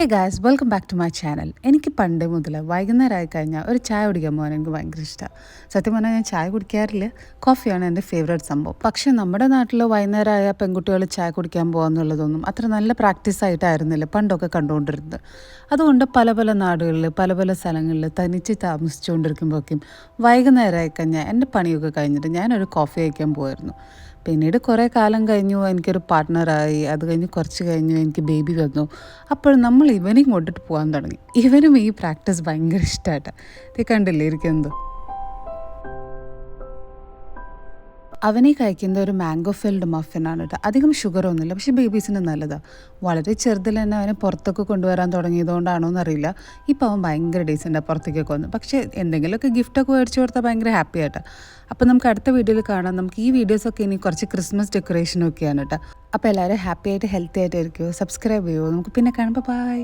Hey guys welcome back to my channel. എനിക്ക് പണ്ട് മുതൽ വൈകുന്നേരമായി കഴിഞ്ഞാൽ ഒരു ചായ കുടിക്കാൻ പോകാൻ എനിക്ക് ഭയങ്കര ഇഷ്ടമാണ്. സത്യം പറഞ്ഞാൽ ഞാൻ ചായ കുടിക്കാറില്ല, കോഫിയാണ് എൻ്റെ ഫേവറേറ്റ് സംഭവം. പക്ഷേ നമ്മുടെ നാട്ടിൽ വൈകുന്നേരമായ പെൺകുട്ടികൾ ചായ കുടിക്കാൻ പോകാന്നുള്ളതൊന്നും അത്ര നല്ല പ്രാക്ടീസ് ആയിട്ടായിരുന്നില്ല പണ്ടൊക്കെ കണ്ടുകൊണ്ടിരുന്നത്. അതുകൊണ്ട് പല പല നാടുകളിൽ പല പല സ്ഥലങ്ങളിൽ തനിച്ച് താമസിച്ചുകൊണ്ടിരിക്കുമ്പോഴേക്കും വൈകുന്നേരമായി കഴിഞ്ഞാൽ എൻ്റെ പണിയൊക്കെ കഴിഞ്ഞിട്ട് ഞാനൊരു കോഫി കഴിക്കാൻ പോകുമായിരുന്നു. പിന്നീട് കുറേ കാലം കഴിഞ്ഞു, എനിക്കൊരു പാർട്ട്ണറായി. അത് കഴിഞ്ഞ് കുറച്ച് കഴിഞ്ഞു എനിക്ക് ബേബി വന്നു. അപ്പോൾ നമ്മൾ ഇവനെയും കൊണ്ടിട്ട് പോകാൻ തുടങ്ങി. ഇവനും ഈ പ്രാക്ടീസ് ഭയങ്കര ഇഷ്ടമായിട്ട് ഇത് കണ്ടില്ലേ ഇരിക്കുന്നത്. അവനെ കഴിക്കുന്ന ഒരു മാംഗോ ഫിൽഡ് മഫിനാണ് കേട്ടോ. അധികം ഷുഗറൊന്നുമില്ല, പക്ഷേ ബേബീസിന് നല്ലതാണ്. വളരെ ചെറുതിൽ തന്നെ അവനെ പുറത്തൊക്കെ കൊണ്ടുവരാൻ തുടങ്ങിയതുകൊണ്ടാണോ എന്നറിയില്ല, ഇപ്പം അവൻ ഭയങ്കര ഡീസൻ്റാണ് പുറത്തേക്കൊക്കെ വന്നു. പക്ഷേ എന്തെങ്കിലുമൊക്കെ ഗിഫ്റ്റൊക്കെ മേടിച്ചു കൊടുത്താൽ ഭയങ്കര ഹാപ്പി ആയിട്ടാണ്. അപ്പോൾ നമുക്ക് അടുത്ത വീഡിയോയിൽ കാണാം. നമുക്ക് ഈ വീഡിയോസൊക്കെ ഇനി കുറച്ച് ക്രിസ്മസ് ഡെക്കറേഷനൊക്കെയാണ് കേട്ടോ. അപ്പോൾ എല്ലാവരും ഹാപ്പി ആയിട്ട് ഹെൽത്തി ആയിട്ട് ഇരിക്കുമോ, സബ്സ്ക്രൈബ് ചെയ്യുമോ. നമുക്ക് പിന്നെ കാണുമ്പോൾ ബൈ.